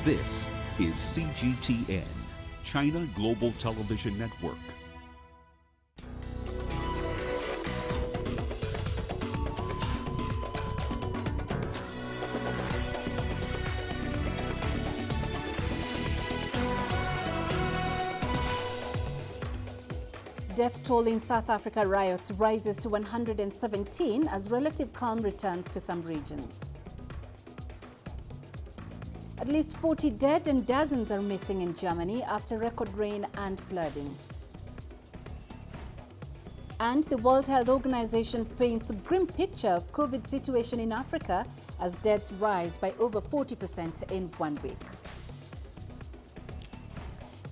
This is CGTN, China Global Television Network. Death toll in South Africa riots rises to 117 as relative calm returns to some regions. At least 40 dead and dozens are missing in Germany after record rain and flooding. And the World Health Organization paints a grim picture of COVID situation in Africa as deaths rise by over 40% in 1 week.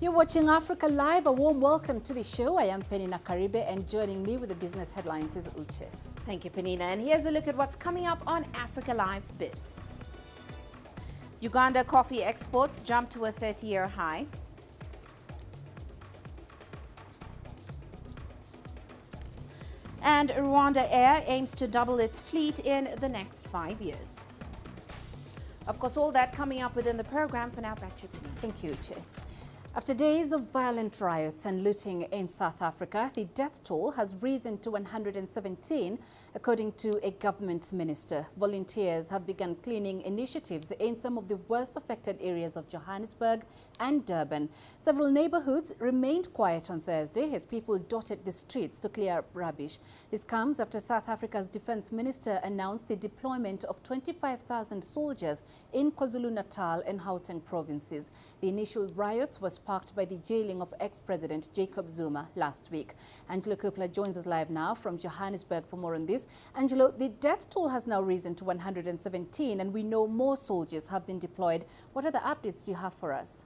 You're watching Africa Live. A warm welcome to the show. I am Peninah Karibe, and joining me with the business headlines is Uche. Thank you, Peninah. And here's a look at what's coming up on Africa Live Biz. Uganda coffee exports jump to a 30-year high. And RwandAir aims to double its fleet in the next 5 years. Of course, all that coming up within the program. For now, back to you, Peninah. Thank you, Uche. After days of violent riots and looting in South Africa, the death toll has risen to 117, according to a government minister. Volunteers have begun cleaning initiatives in some of the worst affected areas of Johannesburg and Durban. Several neighborhoods remained quiet on Thursday as people dotted the streets to clear up rubbish. This comes after South Africa's defense minister announced the deployment of 25,000 soldiers in KwaZulu-Natal and Gauteng provinces. The initial riots were sparked by the jailing of ex-president Jacob Zuma last week. Angelo Kupla joins us live now from Johannesburg for more on this. Angelo, the death toll has now risen to 117 and we know more soldiers have been deployed. What other updates do you have for us?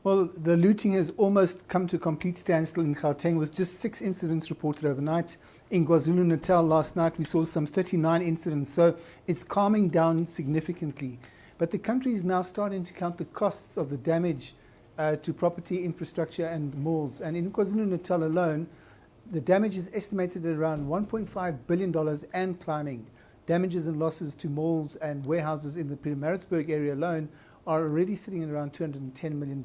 Well, the looting has almost come to a complete standstill in Gauteng with just 6 incidents reported overnight. In KwaZulu-Natal last night we saw some 39 incidents, so it's calming down significantly. But the country is now starting to count the costs of the damage to property, infrastructure and malls. And in KwaZulu-Natal alone, the damage is estimated at around $1.5 billion and climbing. Damages and losses to malls and warehouses in the Pietermaritzburg area alone are already sitting at around $210 million.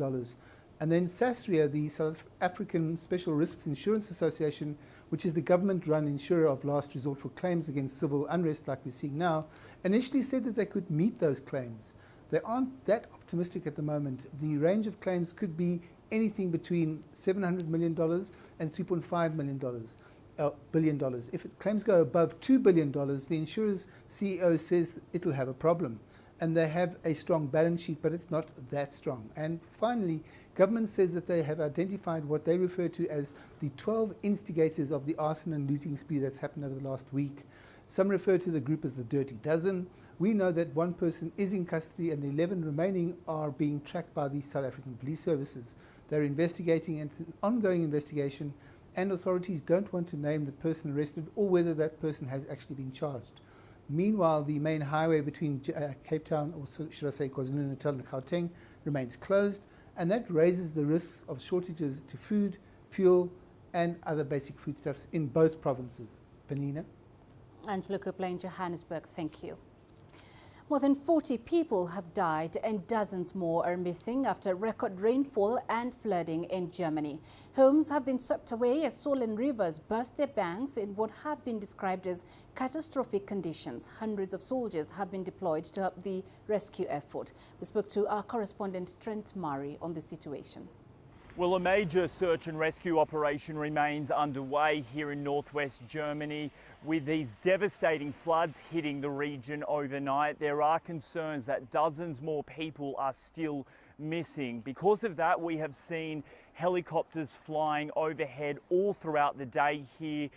And then SASRIA, the South African Special Risks Insurance Association, which is the government-run insurer of last resort for claims against civil unrest like we're seeing now, initially said that they could meet those claims. They aren't that optimistic at the moment. The range of claims could be anything between $700 million and $3.5 billion. If claims go above $2 billion, the insurer's CEO says it'll have a problem. And they have a strong balance sheet, but it's not that strong. And finally, government says that they have identified what they refer to as the 12 instigators of the arson and looting spree that's happened over the last week. Some refer to the group as the Dirty Dozen. We know that 1 person is in custody and the 11 remaining are being tracked by the South African Police Services. They're investigating, and it's an ongoing investigation, and authorities don't want to name the person arrested or whether that person has actually been charged. Meanwhile, the main highway between Cape Town, or should I say KwaZulu-Natal and Gauteng, remains closed, and that raises the risks of shortages to food, fuel, and other basic foodstuffs in both provinces. Peninah? Angelo Kupla in Johannesburg, thank you. More than 40 people have died and dozens more are missing after record rainfall and flooding in Germany. Homes have been swept away as swollen rivers burst their banks in what have been described as catastrophic conditions. Hundreds of soldiers have been deployed to help the rescue effort. We spoke to our correspondent Trent Murray on the situation. Well, a major search and rescue operation remains underway here in northwest Germany. With these devastating floods hitting the region overnight, there are concerns that dozens more people are still missing. Because of that, we have seen helicopters flying overhead all throughout the day here.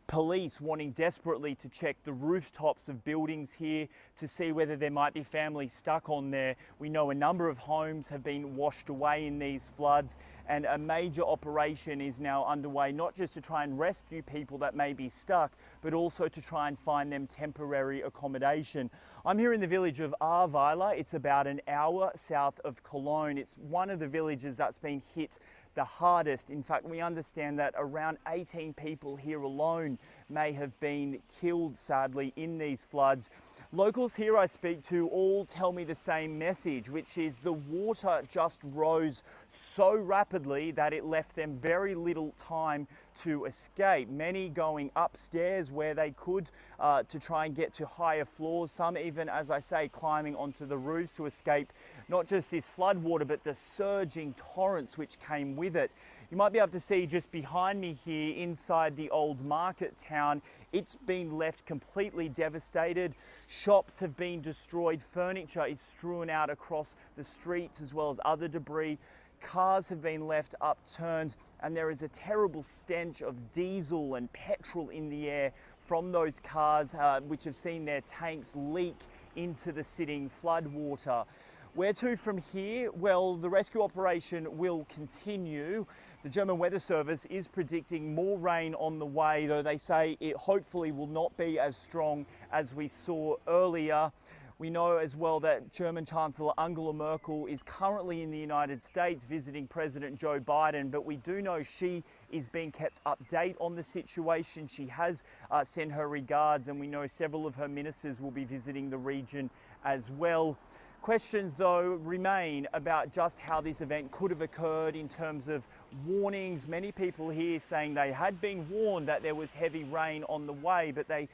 Police wanting desperately to check the rooftops of buildings here to see whether there might be families stuck on there. We know a number of homes have been washed away in these floods, and a major operation is now underway, not just to try and rescue people that may be stuck, but also to try and find them temporary accommodation. I'm here in the village of Ahrweiler. It's about an hour south of Cologne. It's one of the villages that's been hit the hardest. In fact, we understand that around 18 people here alone may have been killed, sadly, in these floods. Locals here I speak to all tell me the same message, which is the water just rose so rapidly that it left them very little time to escape. Many going upstairs where they could to try and get to higher floors. Some even, as I say, climbing onto the roofs to escape not just this flood water, but the surging torrents which came with it. You might be able to see just behind me here inside the old market town, it's been left completely devastated. Shops have been destroyed, furniture is strewn out across the streets as well as other debris. Cars have been left upturned and there is a terrible stench of diesel and petrol in the air from those cars which have seen their tanks leak into the sitting flood water. Where to from here? Well, the rescue operation will continue. The German Weather Service is predicting more rain on the way, though they say it hopefully will not be as strong as we saw earlier. We know as well that German Chancellor Angela Merkel is currently in the United States visiting President Joe Biden, but we do know she is being kept update on the situation. She has sent her regards, and we know several of her ministers will be visiting the region as well. Questions, though, remain about just how this event could have occurred in terms of warnings. Many people here saying they had been warned that there was heavy rain on the way, but they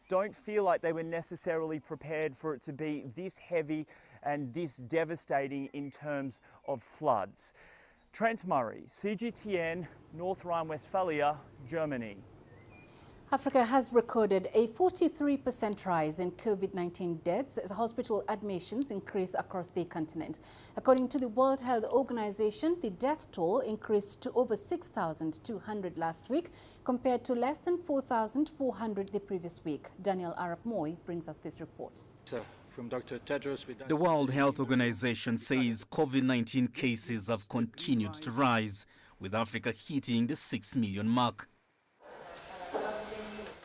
don't feel like they were necessarily prepared for it to be this heavy and this devastating in terms of floods. Trent Murray, CGTN, North Rhine-Westphalia, Germany. Africa has recorded a 43% rise in COVID-19 deaths as hospital admissions increase across the continent. According to the World Health Organization, the death toll increased to over 6,200 last week compared to less than 4,400 the previous week. Daniel Arap Moy brings us this report. From Dr. Tedros, the World Health Organization says COVID-19 cases have continued to rise, with Africa hitting the 6 million mark.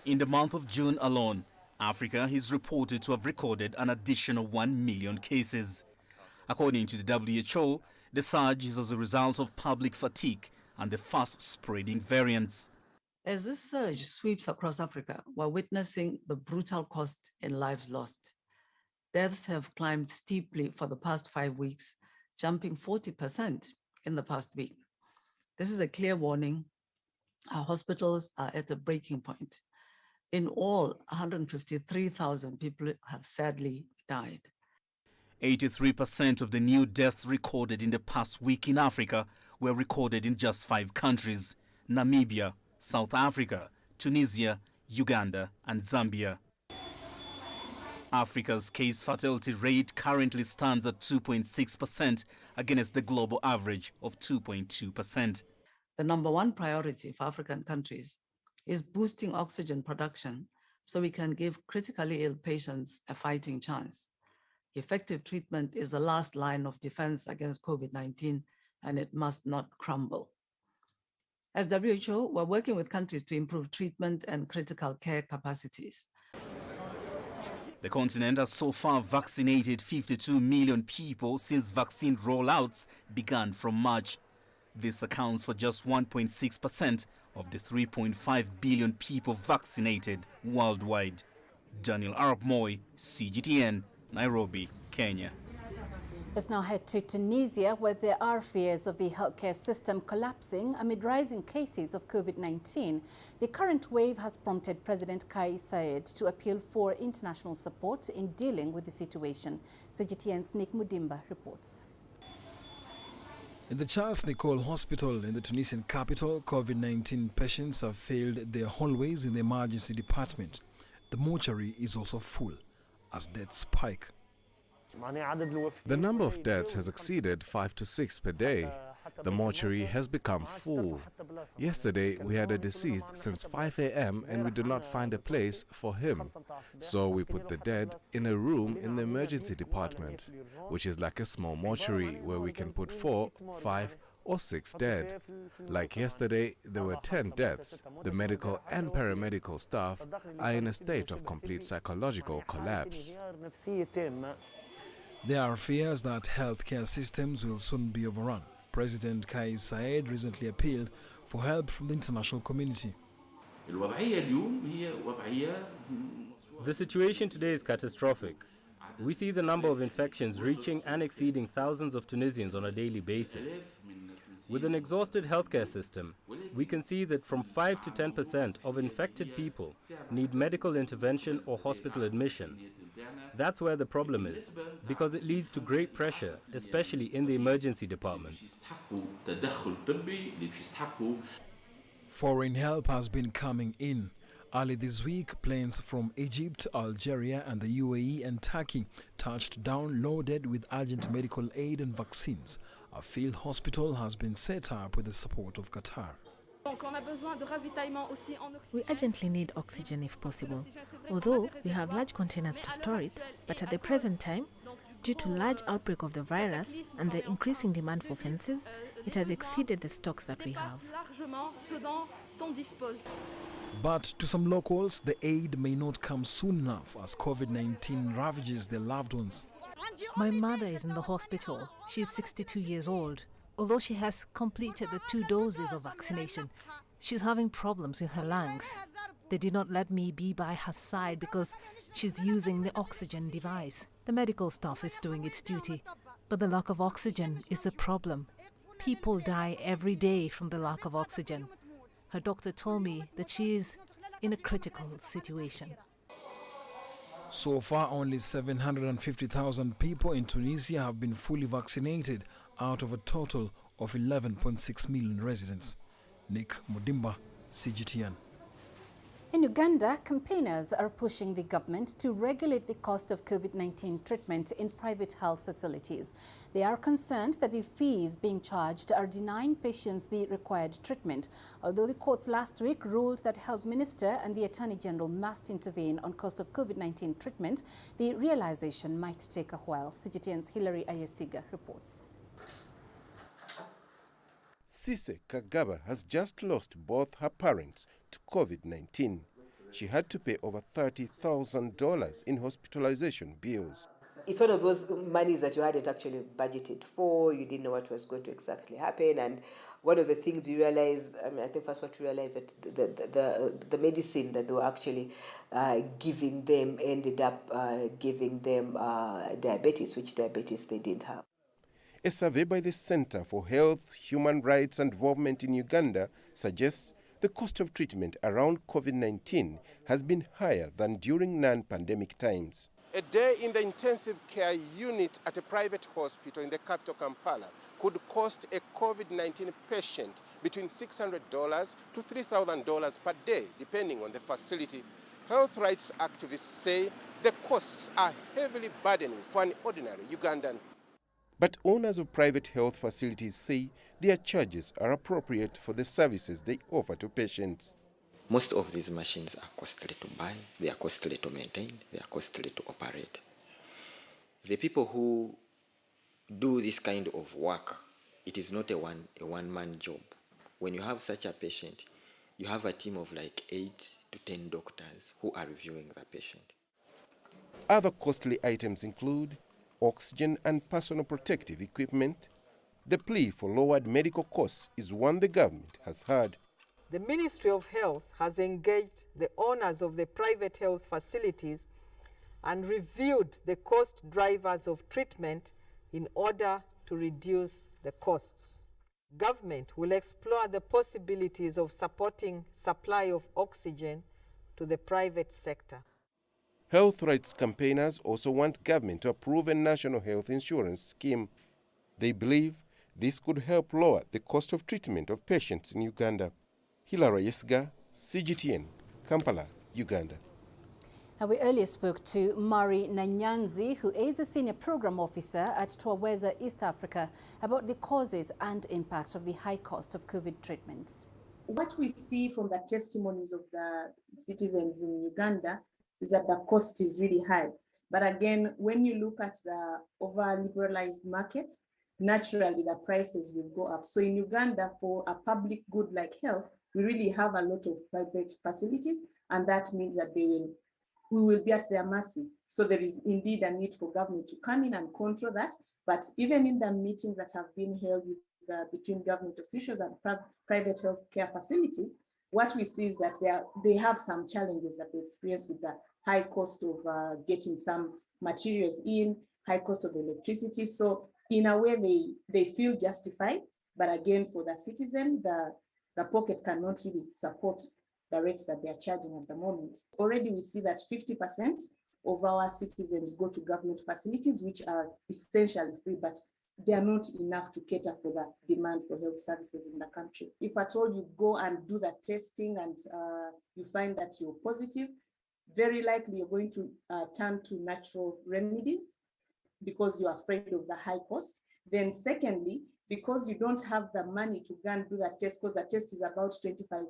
In the month of June alone, Africa is reported to have recorded an additional 1 million cases. According to the WHO, the surge is as a result of public fatigue and the fast-spreading variants. As this surge sweeps across Africa, we're witnessing the brutal cost in lives lost. Deaths have climbed steeply for the past 5 weeks, jumping 40% in the past week. This is a clear warning. Our hospitals are at a breaking point. In all, 153,000 people have sadly died. 83% of the new deaths recorded in the past week in Africa were recorded in just 5 countries: Namibia, South Africa, Tunisia, Uganda, and Zambia. Africa's case fatality rate currently stands at 2.6% against the global average of 2.2%. The number one priority for African countries is boosting oxygen production so we can give critically ill patients a fighting chance. Effective treatment is the last line of defense against COVID-19, and it must not crumble. As WHO, we're working with countries to improve treatment and critical care capacities. The continent has so far vaccinated 52 million people since vaccine rollouts began from March. This accounts for just 1.6% of the 3.5 billion people vaccinated worldwide. Daniel Arap Moy, CGTN, Nairobi, Kenya. Let's now head to Tunisia, where there are fears of the healthcare system collapsing amid rising cases of COVID-19. The current wave has prompted President Kais Saied to appeal for international support in dealing with the situation. CGTN's Nick Mudimba reports. In the Charles Nicole Hospital in the Tunisian capital, COVID-19 patients have filled their hallways in the emergency department. The mortuary is also full as deaths spike. The number of deaths has exceeded 5 to 6 per day. The mortuary has become full. Yesterday, we had a deceased since 5 a.m. and we did not find a place for him. So we put the dead in a room in the emergency department, which is like a small mortuary where we can put 4, 5 or 6 dead. Like yesterday, there were 10 deaths. The medical and paramedical staff are in a state of complete psychological collapse. There are fears that healthcare systems will soon be overrun. President Kais Saied recently appealed for help from the international community. The situation today is catastrophic. We see the number of infections reaching and exceeding thousands of Tunisians on a daily basis. With an exhausted healthcare system, we can see that from 5 to 10% of infected people need medical intervention or hospital admission. That's where the problem is, because it leads to great pressure, especially in the emergency departments. Foreign help has been coming in. Early this week, planes from Egypt, Algeria and the UAE and Turkey touched down loaded with urgent medical aid and vaccines. A field hospital has been set up with the support of Qatar. We urgently need oxygen if possible, although we have large containers to store it, but at the present time, due to large outbreak of the virus and the increasing demand for fences, it has exceeded the stocks that we have. But to some locals, the aid may not come soon enough as COVID-19 ravages their loved ones. My mother is in the hospital. She's 62 years old. Although she has completed the 2 doses of vaccination, she's having problems with her lungs. They did not let me be by her side because she's using the oxygen device. The medical staff is doing its duty, but the lack of oxygen is the problem. People die every day from the lack of oxygen. Her doctor told me that she is in a critical situation. So far, only 750,000 people in Tunisia have been fully vaccinated out of a total of 11.6 million residents. Nick Mudimba, CGTN. In Uganda, campaigners are pushing the government to regulate the cost of COVID-19 treatment in private health facilities. They are concerned that the fees being charged are denying patients the required treatment. Although the courts last week ruled that Health Minister and the Attorney General must intervene on cost of COVID-19 treatment, the realization might take a while. CGTN's Hilary Ayesiga reports. Sise Kagaba has just lost both her parents to COVID-19. She had to pay over $30,000 in hospitalization bills. It's one of those monies that you hadn't actually budgeted for. You didn't know what was going to exactly happen. And one of the things you realize, I think first what you realize that the medicine that they were actually giving them ended up giving them diabetes, which diabetes they didn't have. A survey by the Center for Health, Human Rights and Development in Uganda suggests the cost of treatment around COVID-19 has been higher than during non-pandemic times. A day in the intensive care unit at a private hospital in the capital Kampala could cost a COVID-19 patient between $600 to $3,000 per day, depending on the facility. Health rights activists say the costs are heavily burdening for an ordinary Ugandan. But owners of private health facilities say their charges are appropriate for the services they offer to patients. Most of these machines are costly to buy, they are costly to maintain, they are costly to operate. The people who do this kind of work, it is not a one-man job. When you have such a patient, you have a team of like 8 to 10 doctors who are reviewing the patient. Other costly items include oxygen and personal protective equipment. The plea for lowered medical costs is one the government has heard. The Ministry of Health has engaged the owners of the private health facilities and reviewed the cost drivers of treatment in order to reduce the costs. Government will explore the possibilities of supporting supply of oxygen to the private sector. Health rights campaigners also want government to approve a national health insurance scheme. They believe this could help lower the cost of treatment of patients in Uganda. Hilary Ayesiga, CGTN, Kampala, Uganda. Now, we earlier spoke to Mari Nanyanzi, who is a senior program officer at Twaweza, East Africa, about the causes and impact of the high cost of COVID treatments. What we see from the testimonies of the citizens in Uganda is that the cost is really high. But again, when you look at the over-liberalized market, naturally the prices will go up. So in Uganda, for a public good like health, we really have a lot of private facilities, and that means that we will be at their mercy. So there is indeed a need for government to come in and control that. But even in the meetings that have been held between government officials and private health care facilities, what we see is that they have some challenges that they experience with the high cost of getting some materials in, high cost of electricity. So in a way, they feel justified. But again, for the citizen, the pocket cannot really support the rates that they are charging at the moment. Already we see that 50% of our citizens go to government facilities, which are essentially free, but they are not enough to cater for the demand for health services in the country. If at all you go and do the testing and you find that you're positive, very likely you're going to turn to natural remedies because you're afraid of the high cost. Then secondly, because you don't have the money to go and do the test, because the test is about $25.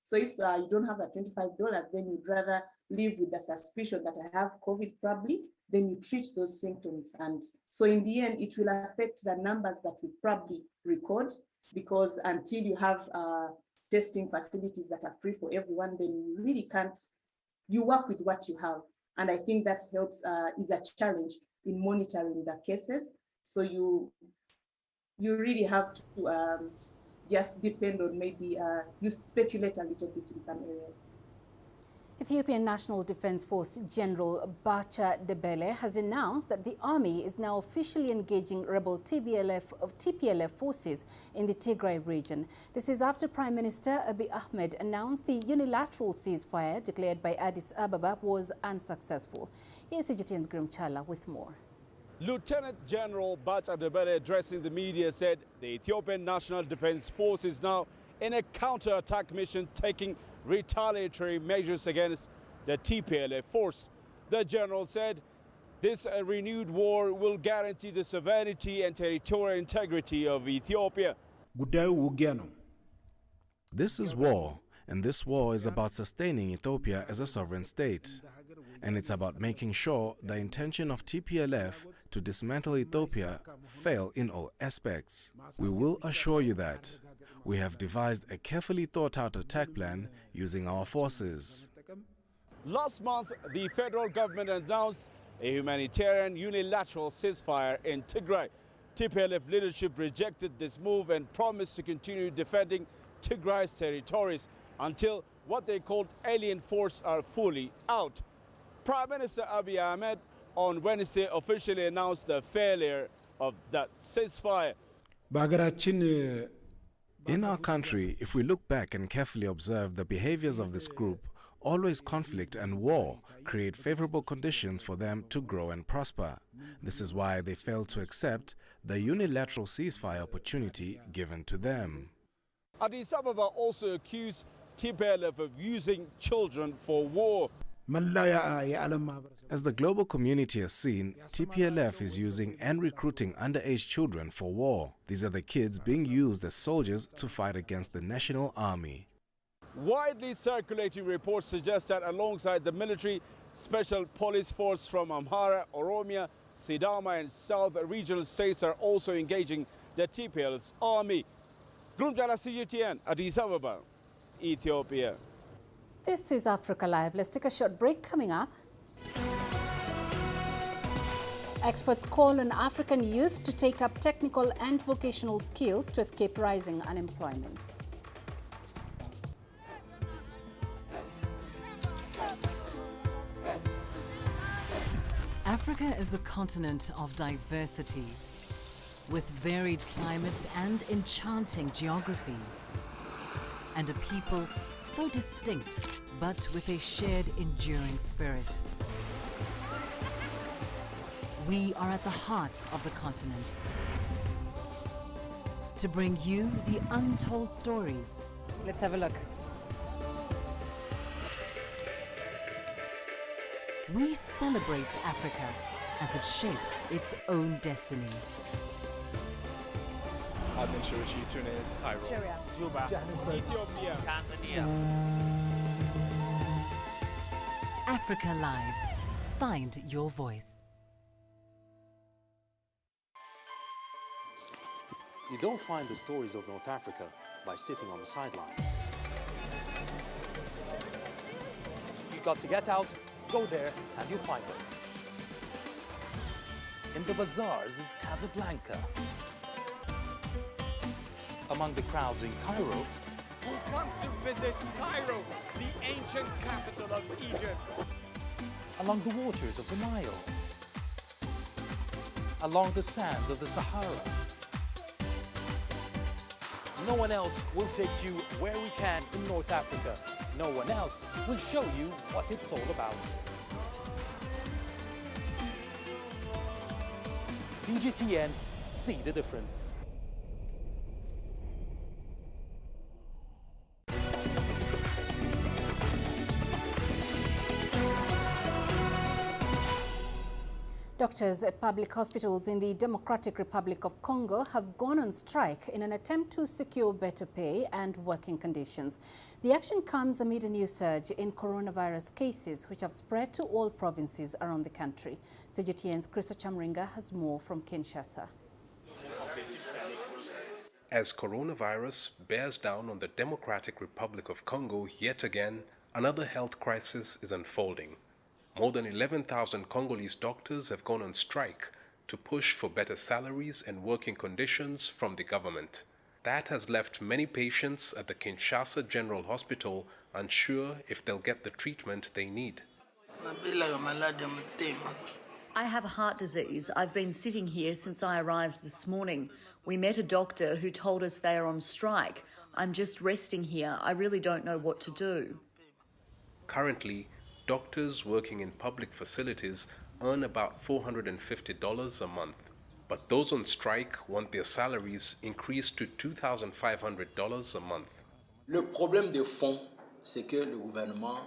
So if you don't have that $25, then you'd rather live with the suspicion that I have COVID probably, then you treat those symptoms. And so in the end, it will affect the numbers that we probably record, because until you have testing facilities that are free for everyone, then you really can't, you work with what you have. And I think that helps, is a challenge in monitoring the cases. So you really have to just depend on maybe, you speculate a little bit in some areas. Ethiopian National Defense Force General Bacha Debele has announced that the army is now officially engaging rebel TPLF forces in the Tigray region. This is after Prime Minister Abiy Ahmed announced the unilateral ceasefire declared by Addis Ababa was unsuccessful. Here's CGTN's Grim Chala with more. Lieutenant General Bacha Debele, addressing the media, said the Ethiopian National Defense Force is now in a counter-attack mission, taking retaliatory measures against the TPLF force. The general said this renewed war will guarantee the sovereignty and territorial integrity of Ethiopia. This is war, and this war is about sustaining Ethiopia as a sovereign state. And it's about making sure the intention of TPLF to dismantle Ethiopia fail in all aspects. We will assure you that we have devised a carefully thought-out attack plan using our forces. Last month, the federal government announced a humanitarian unilateral ceasefire in Tigray. TPLF leadership rejected this move and promised to continue defending Tigray's territories until what they called alien forces are fully out. Prime Minister Abiy Ahmed on Wednesday officially announced the failure of that ceasefire. In our country, if we look back and carefully observe the behaviors of this group, always conflict and war create favorable conditions for them to grow and prosper. This is why they failed to accept the unilateral ceasefire opportunity given to them. Addis Ababa also accused TPLF of using children for war. As the global community has seen, TPLF is using and recruiting underage children for war. These are the kids being used as soldiers to fight against the national army. Widely circulating reports suggest that alongside the military, special police force from Amhara, Oromia, Sidama and South regional states are also engaging the TPLF's army. Grumjala CGTN, Addis Ababa, Ethiopia. This is Africa Live. Let's take a short break. Coming up, experts call on African youth to take up technical and vocational skills to escape rising unemployment. Africa is a continent of diversity, with varied climates and enchanting geography, and a people so distinct, but with a shared enduring spirit. We are at the heart of the continent to bring you the untold stories. Let's have a look. We celebrate Africa as it shapes its own destiny. Tunis, Cairo, Juba, Ethiopia, Tanzania. Africa Live. Find your voice. You don't find the stories of North Africa by sitting on the sidelines. You've got to get out, go there, and you find them. In the bazaars of Casablanca, among the crowds in Cairo, who come to visit Cairo, the ancient capital of Egypt. along the waters of the Nile, along the sands of the Sahara. No one else will take you where we can in North Africa. No one else will show you what it's all about. CGTN, see the difference. Doctors at public hospitals in the Democratic Republic of Congo have gone on strike in an attempt to secure better pay and working conditions. The action comes amid a new surge in coronavirus cases, which have spread to all provinces around the country. CGTN's Chris Chamringa has more from Kinshasa. As coronavirus bears down on the Democratic Republic of Congo yet again, another health crisis is unfolding. More than 11,000 Congolese doctors have gone on strike to push for better salaries and working conditions from the government. That has left many patients at the Kinshasa General Hospital unsure if they'll get the treatment they need. I have heart disease. I've been sitting here since I arrived this morning. We met a doctor who told us they are on strike. I'm just resting here. I really don't know what to do. Currently, doctors working in public facilities earn about $450 a month. But those on strike want their salaries increased to $2,500 a month. Le problème de fond, c'est que le gouvernement.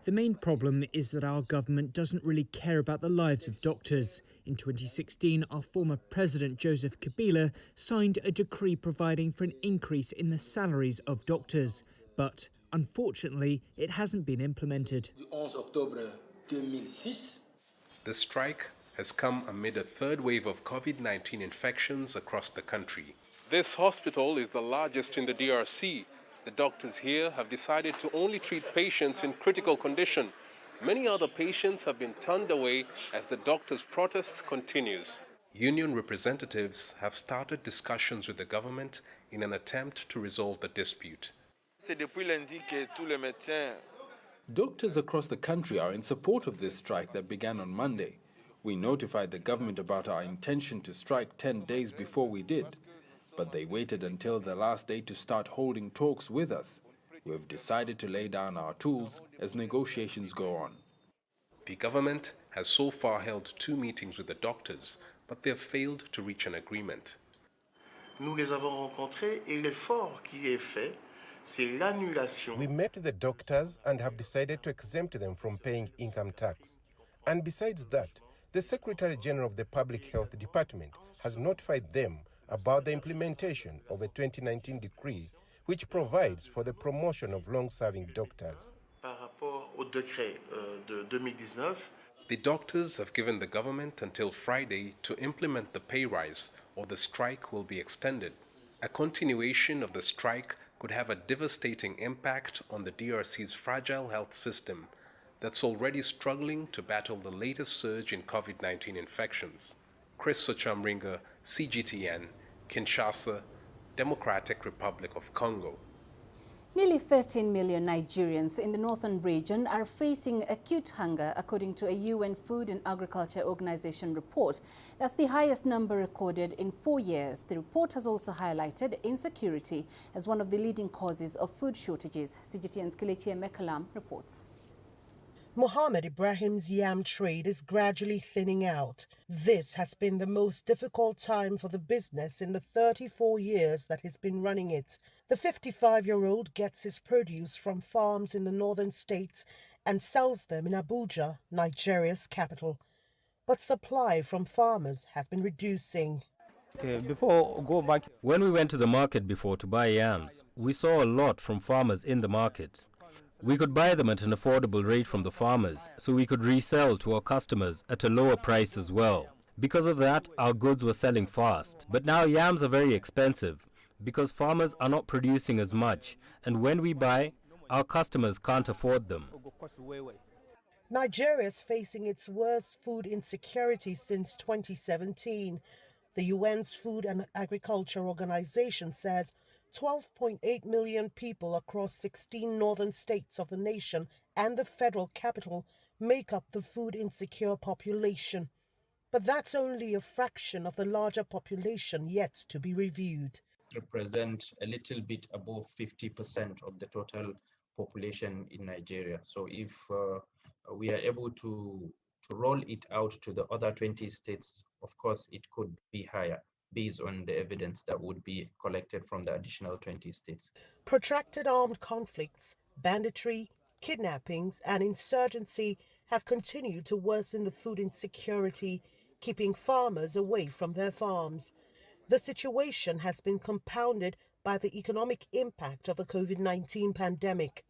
The main problem is that our government doesn't really care about the lives of doctors. In 2016, our former president, Joseph Kabila, signed a decree providing for an increase in the salaries of doctors. But unfortunately, it hasn't been implemented. Du 11 octobre 2006. The strike has come amid a third wave of COVID-19 infections across the country. This hospital is the largest in the DRC. The doctors here have decided to only treat patients in critical condition. Many other patients have been turned away as the doctors' protest continues. Union representatives have started discussions with the government in an attempt to resolve the dispute. Doctors across the country are in support of this strike that began on Monday. We notified the government about our intention to strike 10 days before we did, but they waited until the last day to start holding talks with us. We've decided to lay down our tools as negotiations go on. The government has so far held 2 meetings with the doctors, but they have failed to reach an agreement. Nous les avons rencontrés et l'effort qui est fait, c'est l'annulation. We met the doctors and have decided to exempt them from paying income tax. And besides that, the Secretary General of the Public Health Department has notified them about the implementation of a 2019 decree which provides for the promotion of long-serving doctors. Par rapport au décret de 2019, the doctors have given the government until Friday to implement the pay rise, or the strike will be extended. A continuation of the strike could have a devastating impact on the DRC's fragile health system that's already struggling to battle the latest surge in COVID-19 infections. Chris Chamringa, CGTN, Kinshasa, Democratic Republic of Congo. Nearly 13 million Nigerians in the northern region are facing acute hunger, according to a UN Food and Agriculture Organization report. That's the highest number recorded in 4 years. The report has also highlighted insecurity as one of the leading causes of food shortages. CGTN's Kelechi Emekalam reports. Mohammed Ibrahim's yam trade is gradually thinning out. This has been the most difficult time for the business in the 34 years that he's been running it. The 55-year-old gets his produce from farms in the northern states and sells them in Abuja, Nigeria's capital. But supply from farmers has been reducing. When we went to the market before to buy yams, we saw a lot from farmers in the market. We could buy them at an affordable rate from the farmers, so we could resell to our customers at a lower price as well. Because of that, our goods were selling fast. But now yams are very expensive because farmers are not producing as much, and when we buy, our customers can't afford them. Nigeria is facing its worst food insecurity since 2017. The UN's Food and Agriculture Organization says 12.8 million people across 16 northern states of the nation and the federal capital make up the food insecure population. But that's only a fraction of the larger population yet to be reviewed. Represent a little bit above 50% of the total population in Nigeria. So if we are able to roll it out to the other 20 states, of course, it could be higher based on the evidence that would be collected from the additional 20 states. Protracted armed conflicts, banditry, kidnappings, and insurgency have continued to worsen the food insecurity, keeping farmers away from their farms. The situation has been compounded by the economic impact of the COVID-19 pandemic.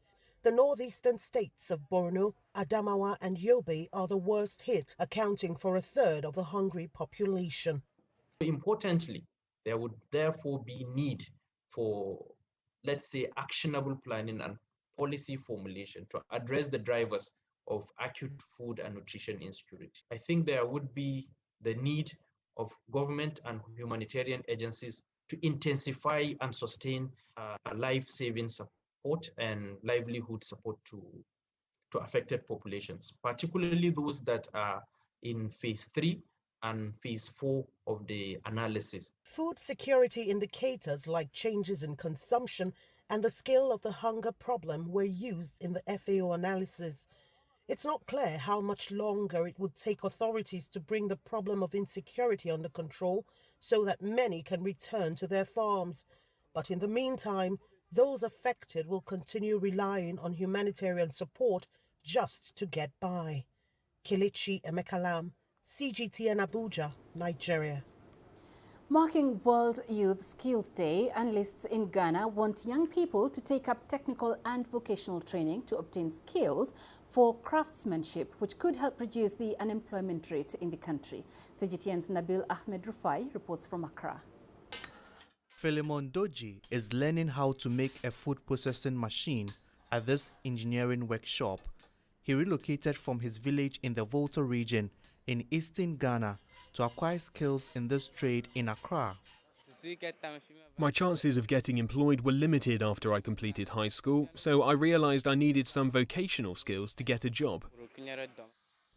The northeastern states of Borno, Adamawa, and Yobe are the worst hit, accounting for a third of the hungry population. Importantly, there would therefore be need for, let's say, actionable planning and policy formulation to address the drivers of acute food and nutrition insecurity. I think there would be the need of government and humanitarian agencies to intensify and sustain life-saving support and livelihood support to affected populations, particularly those that are in phase 3 and phase 4 of the analysis. Food security indicators like changes in consumption and the scale of the hunger problem were used in the FAO analysis. It's not clear how much longer it would take authorities to bring the problem of insecurity under control so that many can return to their farms. But in the meantime, those affected will continue relying on humanitarian support just to get by. Kelechi Emekalam, CGTN Abuja, Nigeria. Marking World Youth Skills Day, analysts in Ghana want young people to take up technical and vocational training to obtain skills for craftsmanship, which could help reduce the unemployment rate in the country. CGTN's Nabil Ahmed Rufai reports from Accra. Philemon Doji is learning how to make a food processing machine at this engineering workshop. He relocated from his village in the Volta region in eastern Ghana to acquire skills in this trade in Accra. My chances of getting employed were limited after I completed high school, so I realized I needed some vocational skills to get a job.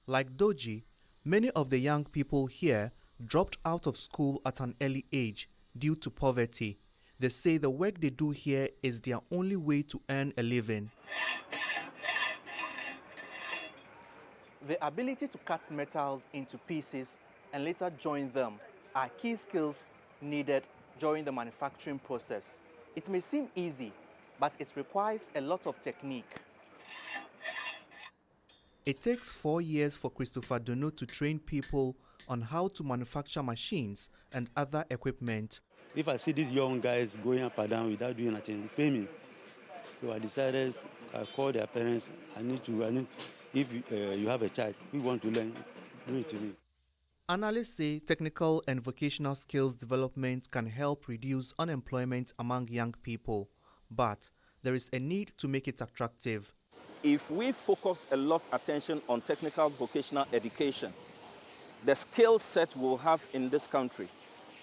Like Doji, many of the young people here dropped out of school at an early age due to poverty. They say the work they do here is their only way to earn a living. The ability to cut metals into pieces and later join them are key skills needed during the manufacturing process. It may seem easy, but it requires a lot of technique. It takes 4 years for Christopher Dono to train people on how to manufacture machines and other equipment. If I see these young guys going up and down without doing nothing, it pay me. So I decided, I called their parents, if you have a child, we want to learn, bring it to me. Analysts say technical and vocational skills development can help reduce unemployment among young people, but there is a need to make it attractive. If we focus a lot of attention on technical vocational education, the skill set we'll have in this country,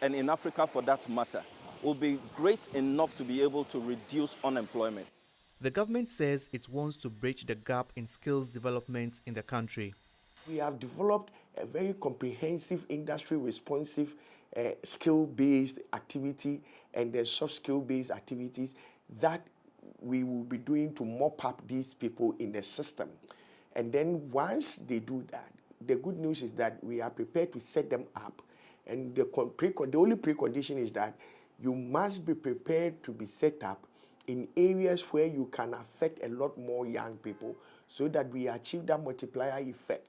and in Africa for that matter, will be great enough to be able to reduce unemployment. The government says it wants to bridge the gap in skills development in the country. We have developed a very comprehensive industry-responsive skill-based activity and the soft skill-based activities that we will be doing to mop up these people in the system. And then once they do that, the good news is that we are prepared to set them up. And the only precondition is that you must be prepared to be set up in areas where you can affect a lot more young people so that we achieve that multiplier effect.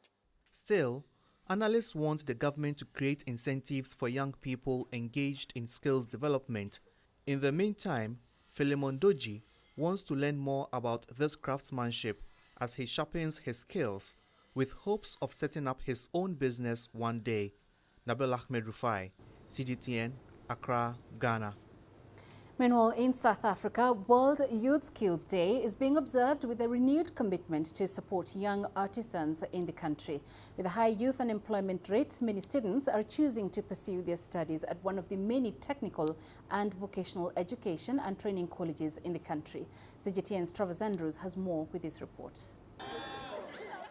Still, analysts want the government to create incentives for young people engaged in skills development. In the meantime, Philemon Doji wants to learn more about this craftsmanship as he sharpens his skills with hopes of setting up his own business one day. Nabil Ahmed Rufai, CGTN, Accra, Ghana. Meanwhile, in South Africa, World Youth Skills Day is being observed with a renewed commitment to support young artisans in the country. With a high youth unemployment rate, many students are choosing to pursue their studies at one of the many technical and vocational education and training colleges in the country. CGTN's Travis Andrews has more with this report.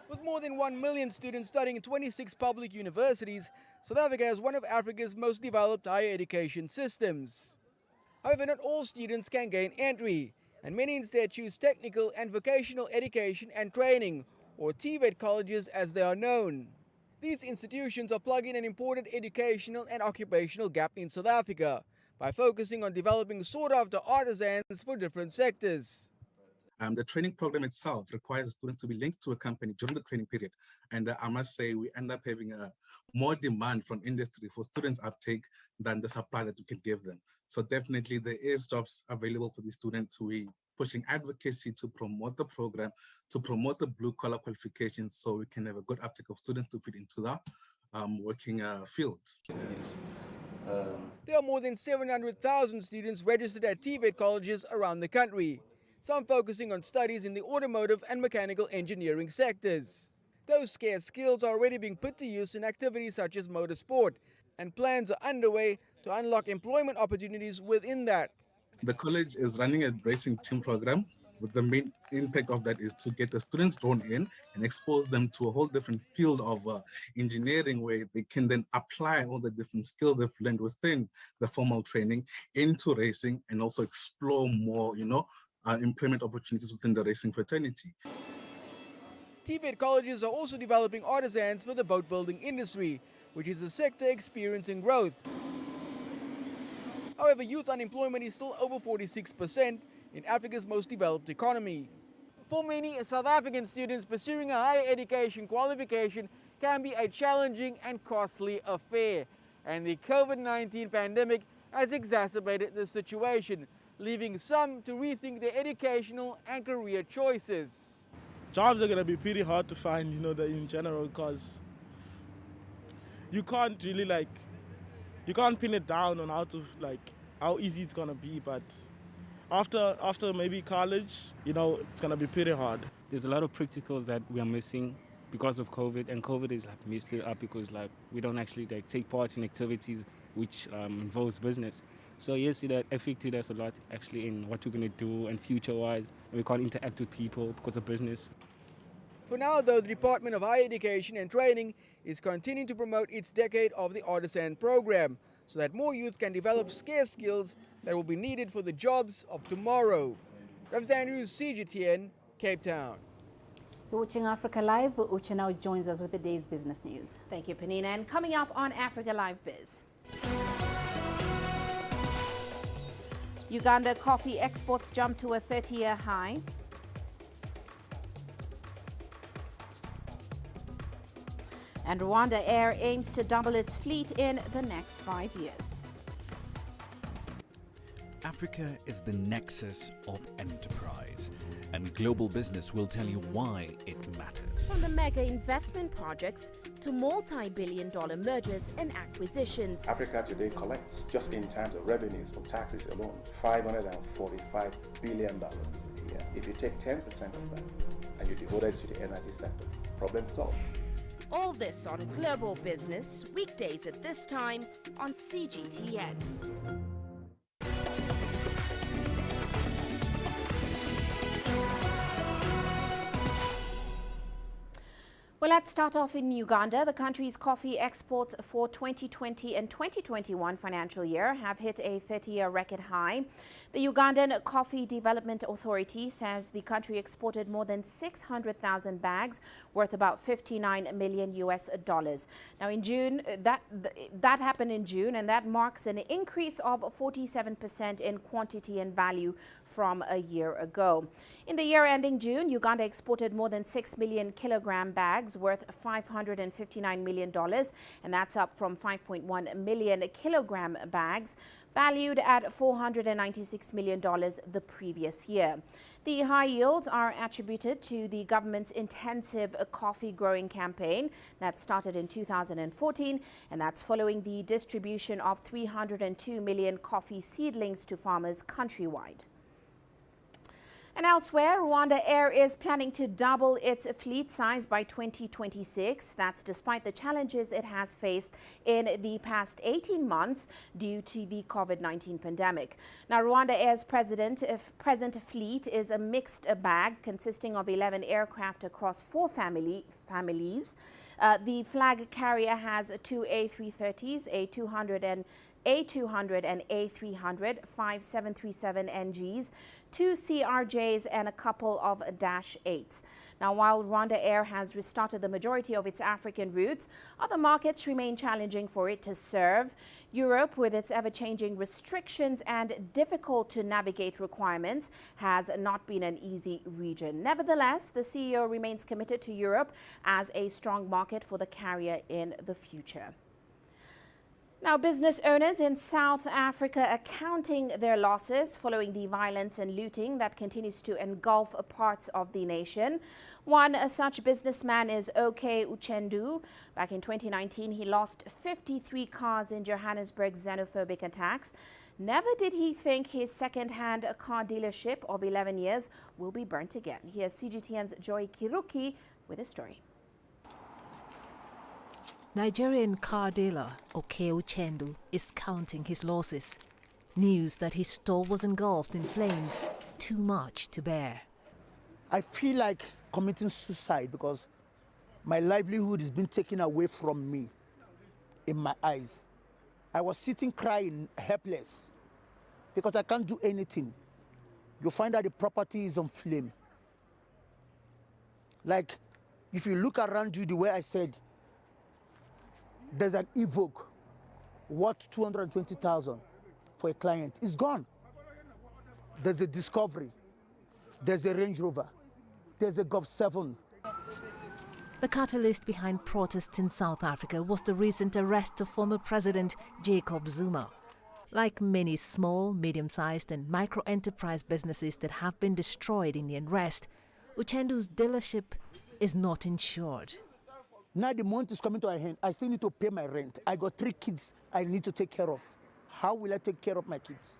With more than 1 million students studying in 26 public universities, South Africa has one of Africa's most developed higher education systems. However, not all students can gain entry, and many instead choose technical and vocational education and training, or TVET colleges as they are known. These institutions are plugging an important educational and occupational gap in South Africa by focusing on developing sought-after artisans for different sectors. The training program itself requires students to be linked to a company during the training period. And I must say, we end up having more demand from industry for students' uptake than the supply that we can give them. So definitely there is jobs available for these students. We're pushing advocacy to promote the program, to promote the blue-collar qualifications so we can have a good uptake of students to fit into the working fields. There are more than 700,000 students registered at TVET colleges around the country, some focusing on studies in the automotive and mechanical engineering sectors. Those scarce skills are already being put to use in activities such as motorsport, and plans are underway to unlock employment opportunities within that. The college is running a racing team program, but the main impact of that is to get the students drawn in and expose them to a whole different field of engineering, where they can then apply all the different skills they've learned within the formal training into racing, and also explore more, employment opportunities within the racing fraternity. TVET colleges are also developing artisans for the boat building industry, which is a sector experiencing growth. However, youth unemployment is still over 46% in Africa's most developed economy. For many South African students, pursuing a higher education qualification can be a challenging and costly affair, and the COVID-19 pandemic has exacerbated the situation, leaving some to rethink their educational and career choices. Jobs are going to be pretty hard to find, in general, because you can't really you can't pin it down on how easy it's going to be. But after maybe college, it's going to be pretty hard. There's a lot of practicals that we are missing because of COVID, and COVID is messed it up because we don't actually take part in activities which involves business. So yes, that affected us a lot actually in what we're going to do and future-wise, and we can't interact with people because of business. For now, though, the Department of Higher Education and Training is continuing to promote its Decade of the Artisan program so that more youth can develop scarce skills that will be needed for the jobs of tomorrow. Andrews, CGTN, Cape Town. You're watching Africa Live. Uche now joins us with the day's business news. Thank you, Peninah. And coming up on Africa Live Biz. Uganda coffee exports jump to a 30-year high. And RwandAir aims to double its fleet in the next 5 years. Africa is the nexus of enterprise, and global business will tell you why it matters. From the mega investment projects to multi-billion-dollar mergers and acquisitions. Africa today collects, just in terms of revenues from taxes alone, $545 billion a year. If you take 10% of that and you devote it to the energy sector, problem solved. All this on Global Business, weekdays at this time on CGTN. Well, let's start off in Uganda. The country's coffee exports for 2020 and 2021 financial year have hit a 30-year record high. The Ugandan Coffee Development Authority says the country exported more than 600,000 bags worth about $59 million US. Now, in June, that happened in June, and that marks an increase of 47% in quantity and value from a year ago. In the year ending June, Uganda exported more than 6 million kilogram bags worth $559 million, and that's up from 5.1 million kilogram bags valued at $496 million the previous year. The high yields are attributed to the government's intensive coffee growing campaign that started in 2014, and that's following the distribution of 302 million coffee seedlings to farmers countrywide. And elsewhere, RwandAir is planning to double its fleet size by 2026. That's despite the challenges it has faced in the past 18 months due to the COVID-19 pandemic. Now, RwandAir's present fleet is a mixed bag consisting of 11 aircraft across 4 families. The flag carrier has 2 A330s, A200 and A300, 5 737 NGs, 2 CRJs and a couple of Dash 8s. Now, while RwandAir has restarted the majority of its African routes, other markets remain challenging for it to serve. Europe, with its ever-changing restrictions and difficult to navigate requirements, has not been an easy region. Nevertheless, the CEO remains committed to Europe as a strong market for the carrier in the future. Now, business owners in South Africa are counting their losses following the violence and looting that continues to engulf parts of the nation. One such businessman is OK Uchendu. Back in 2019, he lost 53 cars in Johannesburg's xenophobic attacks. Never did he think his second-hand car dealership of 11 years will be burnt again. Here's CGTN's Joy Kiruki with a story. Nigerian car dealer OK Uchendu is counting his losses. News that his store was engulfed in flames, too much to bear. I feel like committing suicide because my livelihood has been taken away from me in my eyes. I was sitting crying, helpless, because I can't do anything. You find that the property is on flame. Like, if you look around you the way I said, there's an Evoque worth 220,000 for a client. It's gone. There's a Discovery. There's a Range Rover. There's a Golf 7. The catalyst behind protests in South Africa was the recent arrest of former President Jacob Zuma. Like many small, medium-sized and micro-enterprise businesses that have been destroyed in the unrest, Uchendu's dealership is not insured. Now the month is coming to my hand. I still need to pay my rent. I got 3 kids I need to take care of. How will I take care of my kids?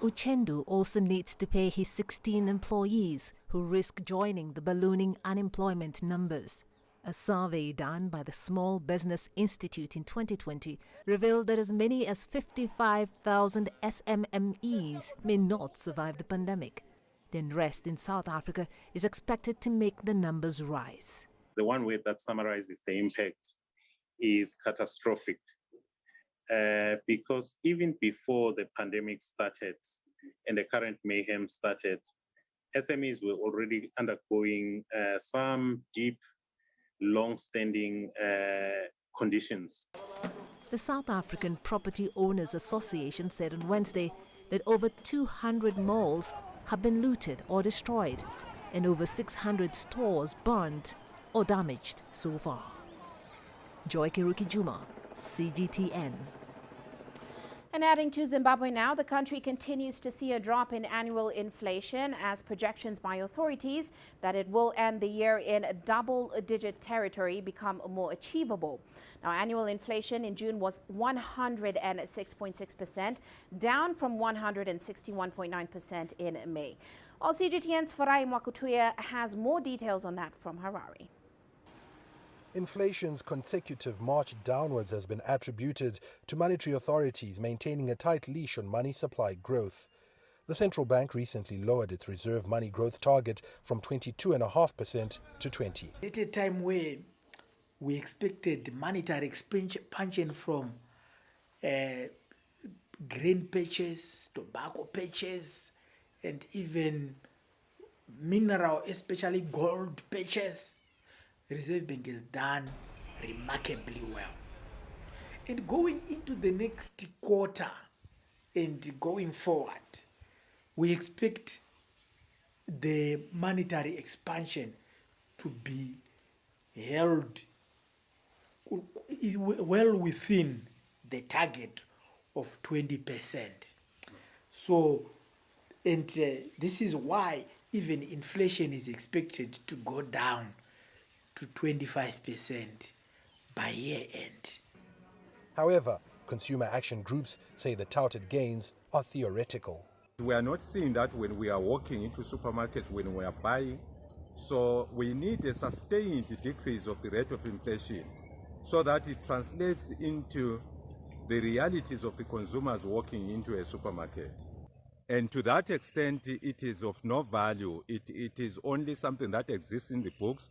Uchendu also needs to pay his 16 employees who risk joining the ballooning unemployment numbers. A survey done by the Small Business Institute in 2020 revealed that as many as 55,000 SMMEs may not survive the pandemic. The unrest in South Africa is expected to make the numbers rise. The one way that summarizes the impact is catastrophic, because even before the pandemic started and the current mayhem started, SMEs were already undergoing some deep, long-standing conditions. The South African Property Owners Association said on Wednesday that over 200 malls have been looted or destroyed, and over 600 stores burned or damaged so far. Joy Kiruki Juma, CGTN. And adding to Zimbabwe now, the country continues to see a drop in annual inflation as projections by authorities that it will end the year in double-digit territory become more achievable. Now, annual inflation in June was 106.6%, down from 161.9% in May. Well, CGTN's Farai Mwakutuya has more details on that from Harare. Inflation's consecutive march downwards has been attributed to monetary authorities maintaining a tight leash on money supply growth. The central bank recently lowered its reserve money growth target from 22.5% to 20%. At a time where we expected monetary expansion from grain purchase, tobacco purchase, and even mineral, especially gold purchase, the Reserve Bank has done remarkably well. And going into the next quarter and going forward, we expect the monetary expansion to be held well within the target of 20%. So, and this is why even inflation is expected to go down to 25% by year end. However, consumer action groups say the touted gains are theoretical. We are not seeing that when we are walking into supermarkets, when we are buying. So we need a sustained decrease of the rate of inflation so that it translates into the realities of the consumers walking into a supermarket. And to that extent, it is of no value. It is only something that exists in the books,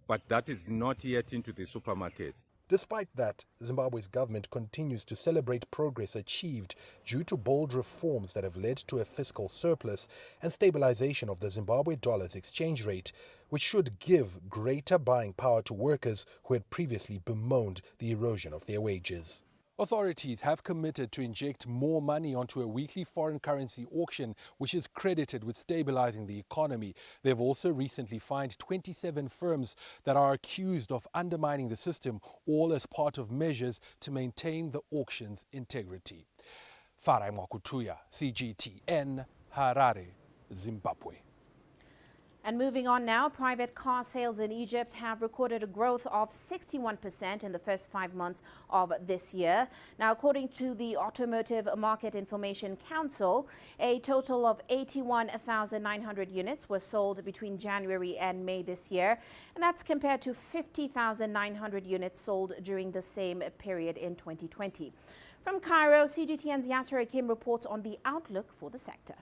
but that is not yet into the supermarket. Despite that, Zimbabwe's government continues to celebrate progress achieved due to bold reforms that have led to a fiscal surplus and stabilization of the Zimbabwe dollar's exchange rate, which should give greater buying power to workers who had previously bemoaned the erosion of their wages. Authorities have committed to inject more money onto a weekly foreign currency auction, which is credited with stabilizing the economy. They've also recently fined 27 firms that are accused of undermining the system, all as part of measures to maintain the auction's integrity. Farai Mwakutuya, CGTN, Harare, Zimbabwe. And moving on now, private car sales in Egypt have recorded a growth of 61% in the first 5 months of this year. Now, according to the Automotive Market Information Council, a total of 81,900 units were sold between January and May this year, and that's compared to 50,900 units sold during the same period in 2020. From Cairo, CGTN's Yasser Hakim reports on the outlook for the sector.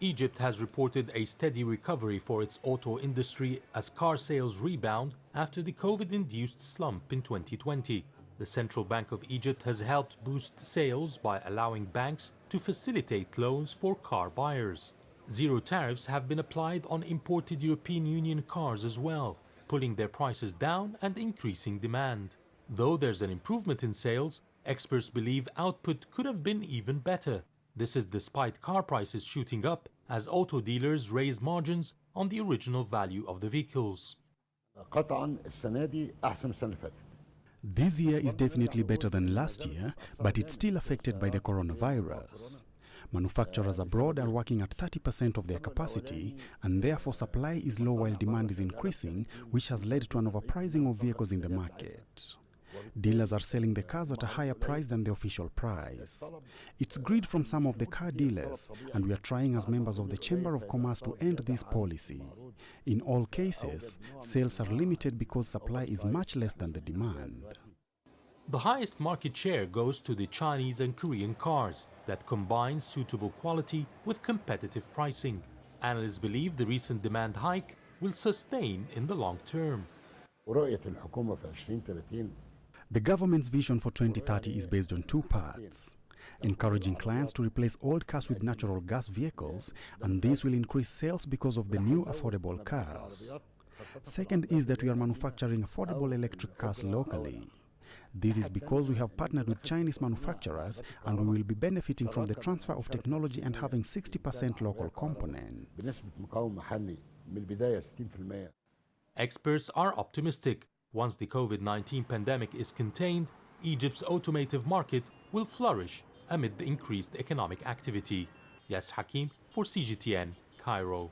Egypt has reported a steady recovery for its auto industry as car sales rebound after the COVID-induced slump in 2020. The Central Bank of Egypt has helped boost sales by allowing banks to facilitate loans for car buyers. Zero tariffs have been applied on imported European Union cars as well, pulling their prices down and increasing demand. Though there's an improvement in sales, experts believe output could have been even better. This is despite car prices shooting up as auto dealers raise margins on the original value of the vehicles. This year is definitely better than last year, but it's still affected by the coronavirus. Manufacturers abroad are working at 30% of their capacity, and therefore supply is low while demand is increasing, which has led to an overpricing of vehicles in the market. Dealers are selling the cars at a higher price than the official price. It's greed from some of the car dealers, and we are trying as members of the Chamber of Commerce to end this policy. In all cases, sales are limited because supply is much less than the demand. The highest market share goes to the Chinese and Korean cars that combine suitable quality with competitive pricing. Analysts believe the recent demand hike will sustain in the long term. The government's vision for 2030 is based on two parts: encouraging clients to replace old cars with natural gas vehicles, and this will increase sales because of the new affordable cars. Second is that we are manufacturing affordable electric cars locally. This is because we have partnered with Chinese manufacturers, and we will be benefiting from the transfer of technology and having 60% local components. Experts are optimistic. Once the COVID-19 pandemic is contained, Egypt's automotive market will flourish amid the increased economic activity. Yas Hakim for CGTN, Cairo.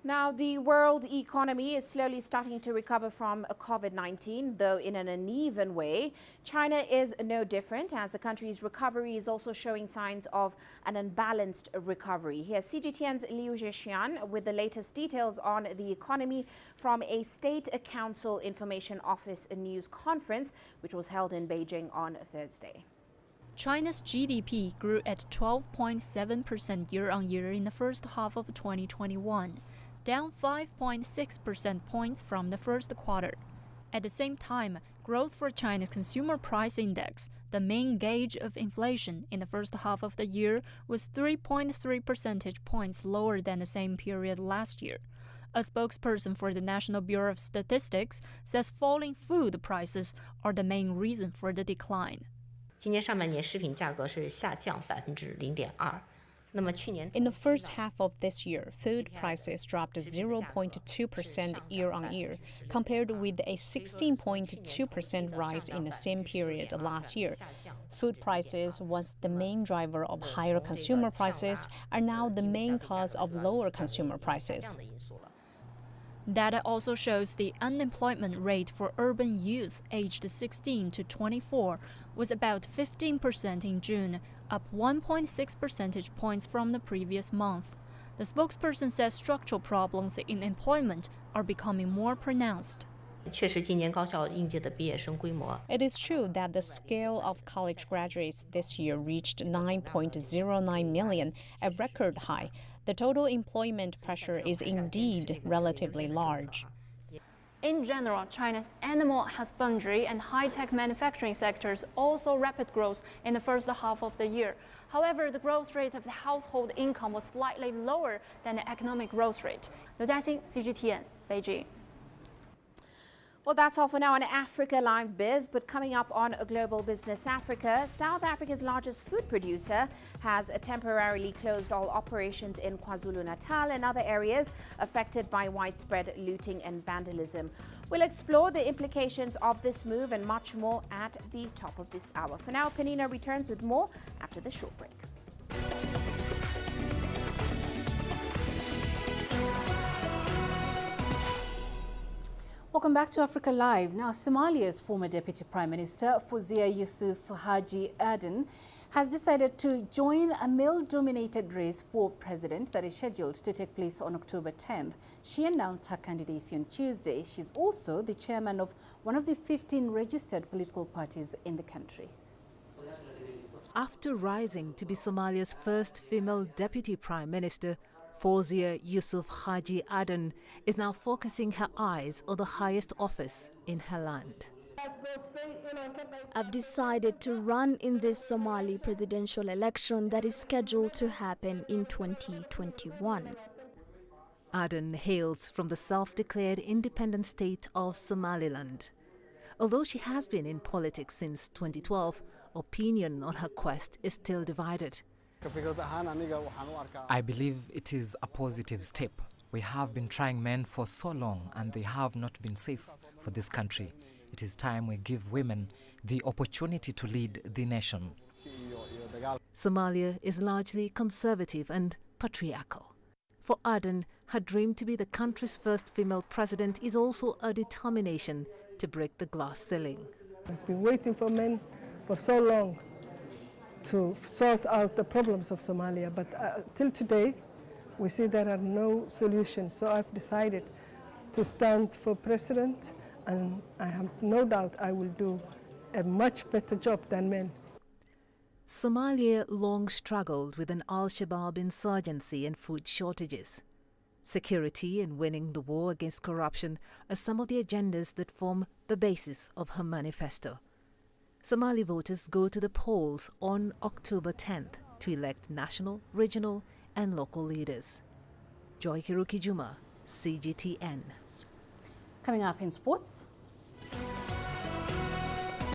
Now, the world economy is slowly starting to recover from COVID-19, though in an uneven way. China is no different, as the country's recovery is also showing signs of an unbalanced recovery. Here's CGTN's Liu Zhexian with the latest details on the economy from a State Council Information Office news conference, which was held in Beijing on Thursday. China's GDP grew at 12.7% year-on-year in the first half of 2021. Down 5.6 percentage points from the first quarter. At the same time, growth for China's consumer price index, the main gauge of inflation in the first half of the year, was 3.3 percentage points lower than the same period last year. A spokesperson for the National Bureau of Statistics says falling food prices are the main reason for the decline. 今年上半年食品价格是下降0.2%。 In the first half of this year, food prices dropped 0.2% year-on-year, compared with a 16.2% rise in the same period last year. Food prices, once the main driver of higher consumer prices, are now the main cause of lower consumer prices. Data also shows the unemployment rate for urban youth aged 16 to 24 was about 15% in June, up 1.6 percentage points from the previous month. The spokesperson says structural problems in employment are becoming more pronounced. It is true that the scale of college graduates this year reached 9.09 million, a record high. The total employment pressure is indeed relatively large. In general, China's animal husbandry and high-tech manufacturing sectors also rapid growth in the first half of the year. However, the growth rate of the household income was slightly lower than the economic growth rate. Liu Jiaxing, CGTN, Beijing. Well, that's all for now on Africa Live Biz, but coming up on Global Business Africa, South Africa's largest food producer has temporarily closed all operations in KwaZulu-Natal and other areas affected by widespread looting and vandalism. We'll explore the implications of this move and much more at the top of this hour. For now, Peninah returns with more after the short break. Welcome back to Africa Live. Now, Somalia's former Deputy Prime Minister, Fawzia Yusuf Haji Aden, has decided to join a male-dominated race for president that is scheduled to take place on October 10th. She announced her candidacy on Tuesday. She's also the chairman of one of the 15 registered political parties in the country. After rising to be Somalia's first female Deputy Prime Minister, Fawzia Yusuf Haji Aden is now focusing her eyes on the highest office in her land. I've decided to run in this Somali presidential election that is scheduled to happen in 2021. Aden hails from the self-declared independent state of Somaliland. Although she has been in politics since 2012, opinion on her quest is still divided. I believe it is a positive step. We have been trying men for so long and they have not been safe for this country. It is time we give women the opportunity to lead the nation. Somalia is largely conservative and patriarchal. For Aden, her dream to be the country's first female president is also a determination to break the glass ceiling. I've been waiting for men for so long to sort out the problems of Somalia, but till today we see there are no solutions. So I've decided to stand for president, and I have no doubt I will do a much better job than men. Somalia long struggled with an Al-Shabaab insurgency and food shortages. Security and winning the war against corruption are some of the agendas that form the basis of her manifesto. Somali voters go to the polls on October 10th to elect national, regional and local leaders. Joy Kiruki Juma, CGTN. Coming up in sports.